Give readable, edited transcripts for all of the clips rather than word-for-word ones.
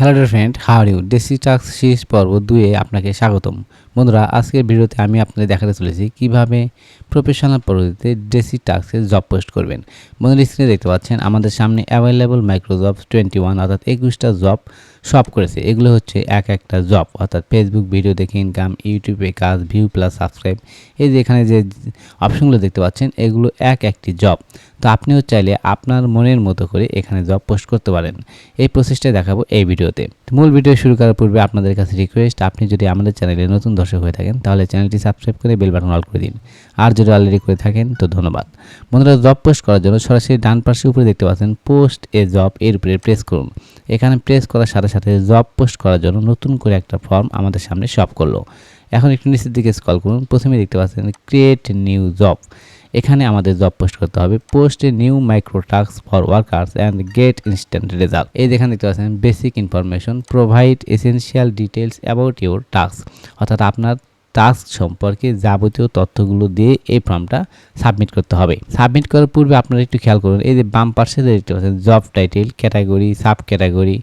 Hello dear friend, how are you? ডেসি task series পর্ব 2 এ আপনাকে স্বাগতম। বন্ধুরা, আজকের ভিডিওতে আমি আপনাদের দেখাতে চলেছি কিভাবে প্রফেশনাল পদ্ধতিতে ডেসি টাস্কে জব পোস্ট করবেন। বন্ধুরা, স্ক্রিনে দেখতে পাচ্ছেন আমাদের সামনে অ্যাভেলেবল মাইক্রোজব 21 অর্থাৎ 21টা জব সব করেছে। এগুলো হচ্ছে এক একটা জব, অর্থাৎ ফেসবুক ভিডিও দেখে ইনকাম, ইউটিউবে কাজ, ভিউ প্লাস সাবস্ক্রাইব। এই যে এখানে যে অপশনগুলো দেখতে পাচ্ছেন এগুলো এক একটি জব। তো আপনিও চাইলে আপনার মনের মতো করে এখানে জব পোস্ট করতে পারেন। এই প্রসেসটা দেখাবো এই ভিডিওতে। মূল ভিডিও শুরু করার পূর্বে আপনাদের কাছে রিকোয়েস্ট, আপনি যদি আমাদের চ্যানেলে নতুন দর্শক হয়ে থাকেন তাহলে চ্যানেলটি সাবস্ক্রাইব করে বেল বাটন অল করে দিন। আর যদি অলরেডি করে থাকেন তো ধন্যবাদ। বন্ধুরা, জব পোস্ট করার জন্য সরাসরি ডান পাশে উপরে দেখতে পাচ্ছেন পোস্ট এ জব, এর উপরে প্রেস করুন। এখানে প্রেস করার সাথে সাথে জব পোস্ট করার জন্য নতুন করে একটা ফর্ম আমাদের সামনে শপ করলো। এখন একটু নিচের দিকে স্ক্রল করুন। প্রথমে দেখতে পাচ্ছেন ক্রিয়েট নিউ জব। এখানে আমাদের জব পোস্ট করতে হবে post a new micro task for workers and get instant result. এই যেখানে দেখতে পাচ্ছেন basic information, provide essential details about your task, অর্থাৎ আপনার টাস্ক সম্পর্কে যাবতীয় তথ্যগুলো দিয়ে এই ফর্মটা সাবমিট করতে হবে। সাবমিট করার পূর্বে আপনারা একটু খেয়াল করুন, এই যে বাম পাশে দেখতে পাচ্ছেন job title, category, sub category,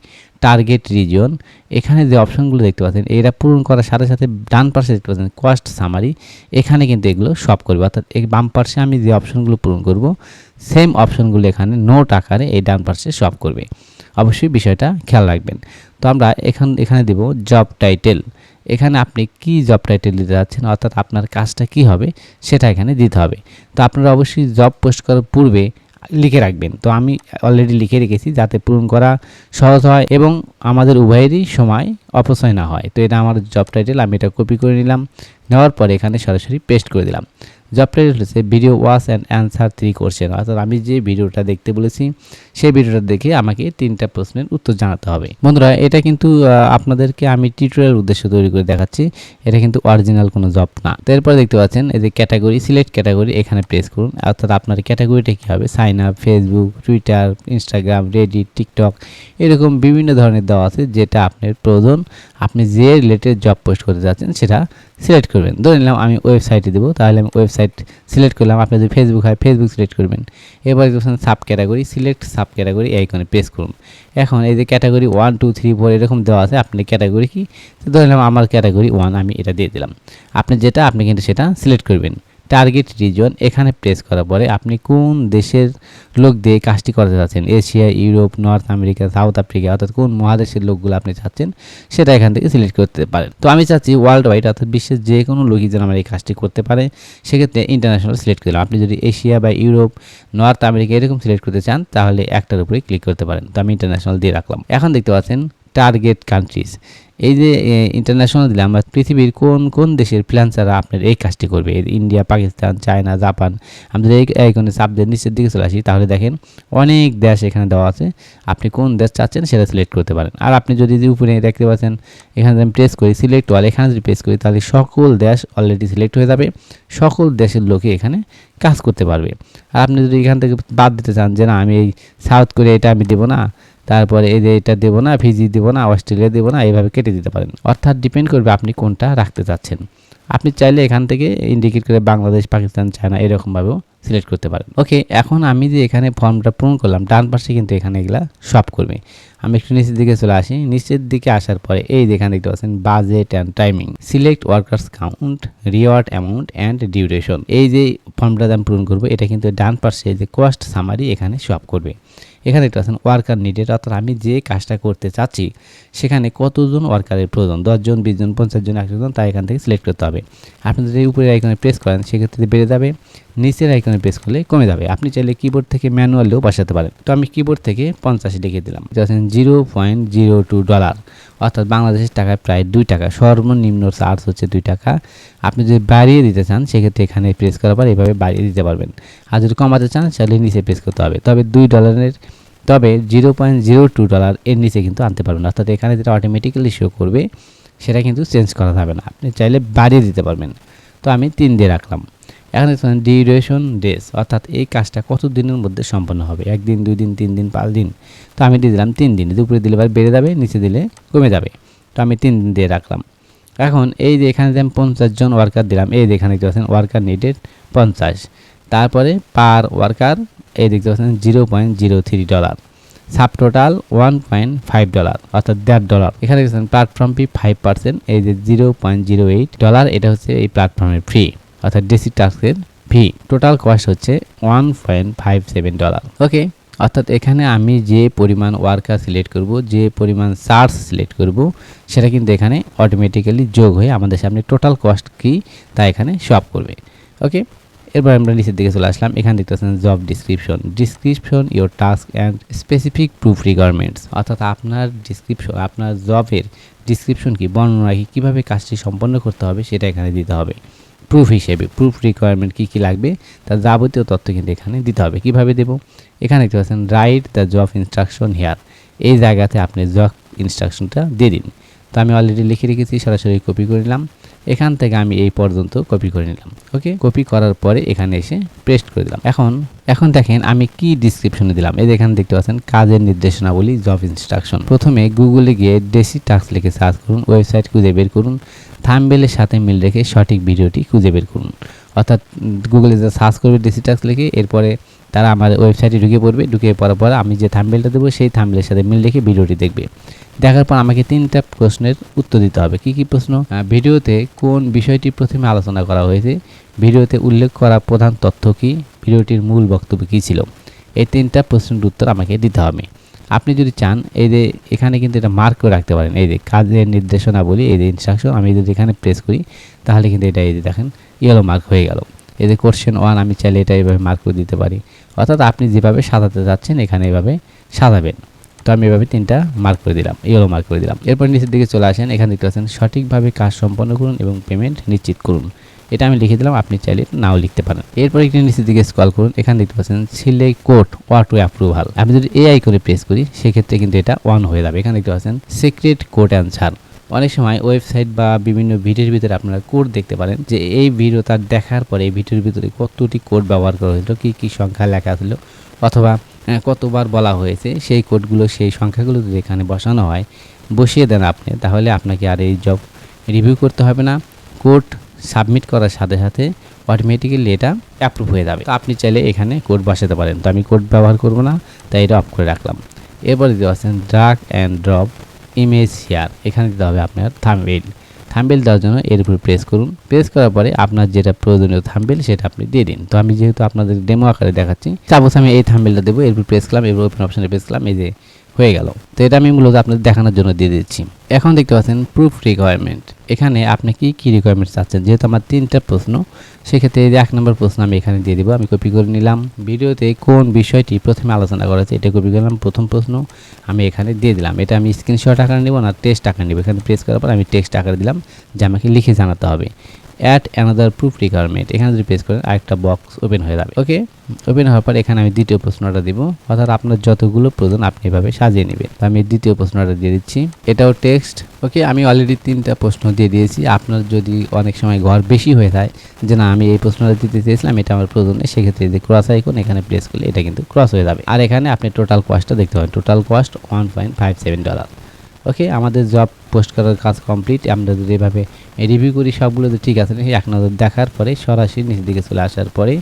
target reason. এখানে যে অপশনগুলো দেখতে পাচ্ছেন এরা পূরণ করার সাথে সাথে ডান পাশে দেখতে পাচ্ছেন কস্ট সামারি, এখানে কিন্তু এগুলো সব করবে। অর্থাৎ এই বাম পাশে আমি যে অপশনগুলো পূরণ করব সেম অপশনগুলো এখানে নোট আকারে এই ডান পাশে সব করবে। অবশ্যই বিষয়টা খেয়াল রাখবেন। তো আমরা এখানে দেব জব টাইটেল। এখানে আপনি কি জব টাইটেল দিতে যাচ্ছেন, অর্থাৎ আপনার কাজটা কি হবে সেটা এখানে দিতে হবে। তো আপনারা অবশ্যই জব পোস্ট করার পূর্বে লিখে রাখবেন। তো আমি অলরেডি লিখে রেখেছি যাতে পূরণ করা সহজ হয় এবং আমাদের উভয়েরই সময় অপচয় না হয়। তো এটা আমার জব টাইটেল, আমি এটা কপি করে নিলাম। নেওয়ার পরে এখানে সরাসরি পেস্ট করে দিলাম। জব টাইটেল হচ্ছে video watch and answer 3 question, অর্থাৎ আমি যে ভিডিওটা দেখতে বলেছি সেই ভিডিওটা দেখে আমাকে 3টা প্রশ্নের উত্তর জানাতে হবে। বন্ধুরা, এটা কিন্তু আপনাদেরকে আমি টিউটোরিয়াল উদ্দেশ্য তৈরি করে দেখাচ্ছি, এটা কিন্তু অরিজিনাল কোনো জব না। তারপরে দেখতে পাচ্ছেন এই যে ক্যাটাগরি, সিলেক্ট ক্যাটাগরি, এখানে প্রেস করুন। অর্থাৎ আপনার ক্যাটাগরিটা কী হবে, sign up, Facebook, Twitter, Instagram, Reddit, TikTok, এরকম বিভিন্ন ধরনের দেওয়া আছে যেটা আপনার প্রয়োজন। আপনি যে রিলেটেড জব পোস্ট করতে যাচ্ছেন সেটা সিলেক্ট করবেন। ধরে নিলাম আমি ওয়েবসাইটে দেবো, তাহলে আমি ওয়েবসাইট সিলেক্ট করলাম। আপনি যদি ফেসবুক হয় ফেসবুক সিলেক্ট করবেন। এবার দেখছেন sub category, select sub category, এই আইকনে প্রেস করুন। এখন এই যে ক্যাটাগরি 1 2 3 4 এরকম দেওয়া আছে, আপনি ক্যাটাগরি কি, ধরে নিলাম আমার ক্যাটাগরি 1, আমি এটা দিয়ে দিলাম। আপনি কিন্তু সেটা সিলেক্ট করবেন। টার্গেট রিজন, এখানে প্রেস করার পরে আপনি কোন দেশের লোক দিয়ে কাজটি করতে চাচ্ছেন, Asia, Europe, north America, south Africa, অর্থাৎ কোন মহাদেশের লোকগুলো আপনি চাচ্ছেন সেটা এখান থেকে সিলেক্ট করতে পারেন। তো আমি চাচ্ছি ওয়ার্ল্ড ওয়াইড, অর্থাৎ বিশ্বের যে কোনো লোকই যেন আমার এই কাজটি করতে পারে, সেক্ষেত্রে ইন্টারন্যাশনাল সিলেক্ট করলাম। আপনি যদি এশিয়া বা ইউরোপ, নর্থ আমেরিকা এরকম সিলেক্ট করতে চান তাহলে একটার উপরে ক্লিক করতে পারেন। তো আমি ইন্টারন্যাশনাল দিয়ে রাখলাম। এখন দেখতে পাচ্ছেন টার্গেট কান্ট্রিজ, এই যে ইন্টারন্যাশনাল দিলে আমরা পৃথিবীর কোন কোন দেশের ফ্রিল্যান্সাররা আপনার এই কাজটি করবে, ইন্ডিয়া, পাকিস্তান, চায়না, জাপান। আমরা এই আইকনে চাপ দিয়ে নিচের দিকে চলে আসি, তাহলে দেখেন অনেক দেশ এখানে দেওয়া আছে। আপনি কোন দেশ চাচ্ছেন সেটা সিলেক্ট করতে পারেন। আর আপনি যদি উপরে দেখতে পাচ্ছেন এখানে আমি প্রেস করি সিলেক্ট অল, এখানে যদি প্রেস করি তাহলে সকল দেশ অলরেডি সিলেক্ট হয়ে যাবে। সকল দেশের লোকে এখানে কাজ করতে পারবে। আর আপনি যদি এখান থেকে বাদ দিতে চান যে না আমি এই সাউথ কোরিয়া এটা আমি দেবো না, তারপরে এই যে এটা দেবো না, ফিজি দেবো না, অস্ট্রেলিয়া দেবো না, এইভাবে কেটে দিতে পারেন। অর্থাৎ ডিপেন্ড করবে আপনি কোনটা রাখতে চাচ্ছেন। আপনি চাইলে এখান থেকে ইন্ডিকেট করে বাংলাদেশ, পাকিস্তান, চায়না এরকমভাবেও সিলেক্ট করতে পারেন। ওকে, এখন আমি যে এখানে ফর্মটা পূরণ করলাম ডান পাশে কিন্তু এখানে এগুলা সব করবে। আমি একটু নিচের দিকে চলে আসি। নিচের দিকে আসার পরে এই যেখানে দেখতে পাচ্ছেন budget and timing, select workers count, reward amount and duration. এই যে ফর্মটা আমি পূরণ করবো এটা কিন্তু ডান পাশে যে কস্ট সামারি এখানে সব করবে। এখানে দেখতে পাচ্ছেন ওয়ার্কার নিডেড, অর্থাৎ আমি যে কাজটা করতে চাচ্ছি সেখানে কতজন ওয়ার্কারের প্রয়োজন, 10 জন, 20 জন, 50 জন, 100 জন, তাই এখান থেকে সিলেক্ট করতে হবে। আপনি যদি উপরের আইকনে প্রেস করেন সেক্ষেত্রে বেড়ে যাবে, নিচের আইকনে প্রেস করলে কমে যাবে। আপনি চাইলে কিবোর্ড থেকে ম্যানুয়ালিও বসাতে পারেন। তো আমি কিবোর্ড থেকে 50 লিখে দিলাম। দেখছেন $0.02, অর্থাৎ বাংলাদেশের টাকায় প্রায় 2 টাকা। সর্বনিম্ন চার্জ হচ্ছে 2 টাকা। আপনি যদি বাড়িয়ে দিতে চান সেক্ষেত্রে এখানে প্রেস করার পর এভাবে বাড়িয়ে দিতে পারবেন। আর যদি কমাতে চান তাহলে নিচে প্রেস করতে হবে। তবে $0.02 এর নিচে কিন্তু আনতে পারবেন। অর্থাৎ এখানে যেটা অটোমেটিক্যালি শো করবে সেটা কিন্তু চেঞ্জ করা যাবে না, আপনি চাইলে বাড়িয়ে দিতে পারবেন। তো আমি 3 দিয়ে রাখলাম। এখন দেখছেন ডিউরেশন ডেজ, অর্থাৎ এই কাজটা কত দিনের মধ্যে সম্পন্ন হবে, 1 দিন, 2 দিন, 3 দিন, 5 দিন। তো আমি দিয়ে দিলাম 3 দিন। উপরে দিলে বেড়ে যাবে, নিচে দিলে কমে যাবে। তো আমি 3 দিন দিয়ে রাখলাম। এখন এই যে এখানে যে আমি 50 জন ওয়ার্কার দিলাম, এই যে এখানে দেখতে পাচ্ছেন ওয়ার্কার নিডেড 50, তারপরে পার ওয়ার্কার এই দেখতে পাচ্ছেন $0.03। সাবটোটাল $1.5 অর্থাৎ $1.5 এখানে দেখছেন প্ল্যাটফর্ম ফি 5%, এই যে $0.08 এটা হচ্ছে এই প্ল্যাটফর্মের ফি অর্থাৎ ডেসি টাস্কের ফি। টোটাল কস্ট হচ্ছে $1.57। ওকে, অর্থাৎ এখানে আমি যে পরিমাণ ওয়ার্কার সিলেক্ট করব, যে পরিমাণ চার্জ সিলেক্ট করব, সেটা কিন্তু এখানে অটোমেটিক্যালি যোগ হয়ে আমাদের সামনে টোটাল কস্ট কি তা এখানে শো আপ করবে। ওকে, এরপর আমরা নিচের দিকে চলে আসলাম। এখানে দেখতে পাচ্ছেন job description your task and specific proof requirements, অর্থাৎ আপনার ডিসক্রিপশন, আপনার জবের ডিসক্রিপশন কি, বর্ণনা কি, কীভাবে কাজটি সম্পন্ন করতে হবে সেটা এখানে দিতে হবে। প্রুফ হিসেবে প্রুফ রিকোয়ারমেন্ট কী কী লাগবে তার যাবতীয় তথ্য কিন্তু এখানে দিতে হবে। কিভাবে দেব, এখানে দেখতে পাচ্ছেন write the job instruction here, এই জায়গাতে আপনি জব ইনস্ট্রাকশনটা দিয়ে দিন। তো আমি অলরেডি লিখে রেখেছি, সরাসরি কপি করে নিলাম। এখান থেকে আমি এই পর্যন্ত কপি করে নিলাম। ওকে, কপি করার পরে এখানে এসে পেস্ট করে দিলাম। এখন দেখেন আমি কি ডিসক্রিপশনে দিলাম। এই এখানে দেখতে পাচ্ছেন কাজের নির্দেশনাবলী, জব ইনস্ট্রাকশন। প্রথমে গুগলে গিয়ে ডেসি টাস্ক লিখে সার্চ করুন, ওয়েবসাইট খুঁজে বের করুন, থাম্বনেলের সাথে মিল রেখে সঠিক ভিডিওটি খুঁজে বের করুন। অর্থাৎ গুগলে যে সার্চ করবে ডেসি টাস্ক লিখে, এরপরে তারা আমার ওয়েবসাইটে ঢুকে পড়বে। ঢুকে পড়ার পর আমি যে থাম্বনেলটা দেবো সেই থাম্বনেলের সাথে মিল রেখে ভিডিওটি দেখবে। দেখার পর আমাকে 3টা প্রশ্নের উত্তর দিতে হবে। কি কি প্রশ্ন? ভিডিওতে কোন বিষয়টি প্রথমে আলোচনা করা হয়েছে, ভিডিওতে উল্লেখ করা প্রধান তথ্য কি, ভিডিওটির মূল বক্তব্য কী ছিল। এই 3টা প্রশ্নের উত্তর আমাকে দিতে হবে। আপনি যদি চান এই যে এখানে কিন্তু এটা মার্ক করে রাখতে পারেন, এই যে কাজের নির্দেশনাবলী, এই যে ইনস্ট্রাকশন, আমি যদি এখানে প্রেস করি তাহলে কিন্তু এটা এই যে দেখেন ইয়েলো মার্ক হয়ে গেল। এই যে কোশ্চেন 1 আমি চাইলে এটা এইভাবে মার্ক করে দিতে পারি। অর্থাৎ আপনি যেভাবে সাজাতে যাচ্ছেন এখানে এভাবে সাজাবেন। তো আমি এভাবে 3টা মার্ক করে দিলাম, ইয়েলো মার্ক করে দিলাম। এরপর নিচের দিকে চলে আসেন, এখানে দেখতে পাচ্ছেন সঠিকভাবে কাজ সম্পন্ন করুন এবং পেমেন্ট নিশ্চিত করুন। এটা আমি লিখে দিলাম, আপনি চাইলে নাও লিখতে পারেন। এরপর একটু নিচের দিকে স্ক্রল করুন, এখানে দেখতে পাচ্ছেন select code war to approval. আমি যদি এআই করে প্রেস করি সেক্ষেত্রে কিন্তু এটা অন হয়ে যাবে। এখানে দেখতে পাচ্ছেন সিক্রেট কোড অ্যান্সার। অনেক সময় ওয়েবসাইট বা বিভিন্ন ভিডিওর ভিতরে আপনারা কোড দেখতে পারেন যে এই ভিডিওটা দেখার পরে এই ভিডিওর ভিতরে কতটি কোড ব্যবহার করা হয়েছিল, কী কী সংখ্যা লেখা ছিল, অথবা কতবার বলা হয়েছে, সেই কোডগুলো সেই সংখ্যাগুলো যদি এখানে বসানো হয়, বসিয়ে দেন আপনি, তাহলে আপনাকে আর এই জব রিভিউ করতে হবে না। কোড সাবমিট করার সাথে সাথে অটোমেটিক্যালি এটা অ্যাপ্রুভ হয়ে যাবে। তো আপনি চাইলে এখানে কোড বসাতে পারেন। তো আমি কোড ব্যবহার করব না, তাই এটা অফ করে রাখলাম। এরপরে দিতে পারছেন drug and drop image share. এখানে দিতে হবে আপনার থাম্বনেল দেওয়ার জন্য এর উপর প্রেস করুন। প্রেস করার পরে আপনার যেটা প্রয়োজনীয় থাম্বনেল সেটা আপনি দিয়ে দিন। তো আমি যেহেতু আপনাদের ডেমো আকারে দেখাচ্ছি, সাপোজ আমি এই থাম্বনেলটা দেবো, এর উপর প্রেস করলাম, এর ওপেন অপশনে প্রেস করলাম, এই যে হয়ে গেল। তো এটা আমি মূলত আপনাদের দেখানোর জন্য দিয়ে দিচ্ছি। এখন দেখতে পাচ্ছেন প্রুফ রিকোয়ারমেন্ট। এখানে আপনি কি রিকোয়ারমেন্ট চাচ্ছেন, যেহেতু আমার 3টা প্রশ্ন, সেক্ষেত্রে এই যে 1 নম্বর প্রশ্ন আমি এখানে দিয়ে দিব। আমি কপি করে নিলাম। ভিডিওতে কোন বিষয়টি প্রথমে আলোচনা করা হয়েছে এটা কপি করলাম, প্রথম প্রশ্ন আমি এখানে দিয়ে দিলাম। এটা আমি স্ক্রিনশট আকারে নেব না টেক্সট আকারে নেব। এখানে প্রেস করার পর আমি টেক্সট আকারে দিলাম যে আমাকে লিখে জানাতে হবে। অ্যাড অ্যানাদার প্রুফ রিকোয়ারমেন্ট, এখানে যদি প্রেস করেন আরেকটা বক্স ওপেন হয়ে যাবে। ওকে, ওপেন হওয়ার পর এখানে আমি দ্বিতীয় প্রশ্নটা দিব। অর্থাৎ আপনার যতগুলো প্রয়োজন আপনি এভাবে সাজিয়ে নেবেন। তো আমি দ্বিতীয় প্রশ্নটা দিয়ে দিচ্ছি, এটাও টেক্সট। ওকে, আমি অলরেডি 3টা প্রশ্ন দিয়ে দিয়েছি। আপনার যদি অনেক সময় ঘর বেশি হয়ে যায় যে না আমি এই প্রশ্নটা দিতে চেয়েছিলাম, এটা আমার প্রয়োজন নেই, সেক্ষেত্রে যে ক্রস আইকন এখানে প্রেস করলে এটা কিন্তু ক্রস হয়ে যাবে। আর এখানে আপনি টোটাল কস্টটা দেখতে পাবেন, টোটাল কস্ট $1.57। ওকে, আমাদের জব পোস্ট করার কাজ কমপ্লিট। আমরা যদি এভাবে রিভিউ করি সবগুলো তো ঠিক আছে, এক নজর দেখার পরে সরাসরি নিচের দিকে চলে আসার পরে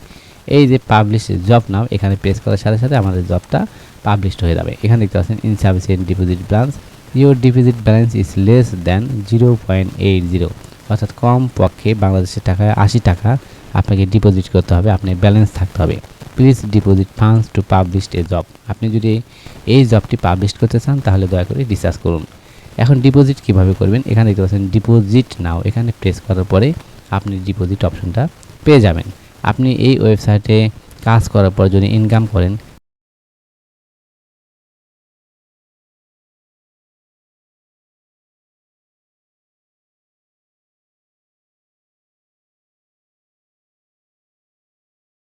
এই যে পাবলিশ জব নাও এখানে প্রেস করার সাথে সাথে আমাদের জবটা পাবলিশড হয়ে যাবে। এখানে দেখতে পাচ্ছেন insufficient deposit balance, your deposit balance is less than 0.80, অর্থাৎ কম পক্ষে বাংলাদেশের টাকায় 80 টাকা আপনাকে ডিপোজিট করতে হবে, আপনার ব্যালেন্স থাকতে হবে। Please deposit funds to publish A job. আপনি যদি এই জবটি পাবলিশ করতে চান তাহলে দয়া করে রিসার্চ করুন। এখন ডিপোজিট কিভাবে করবেন, এখানে দেখতে পাচ্ছেন ডিপোজিট নাও, এখানে প্রেস করার পরে আপনি ডিপোজিট অপশনটা পেয়ে যাবেন। আপনি এই ওয়েবসাইটে কাজ করার পর যদি ইনকাম করেন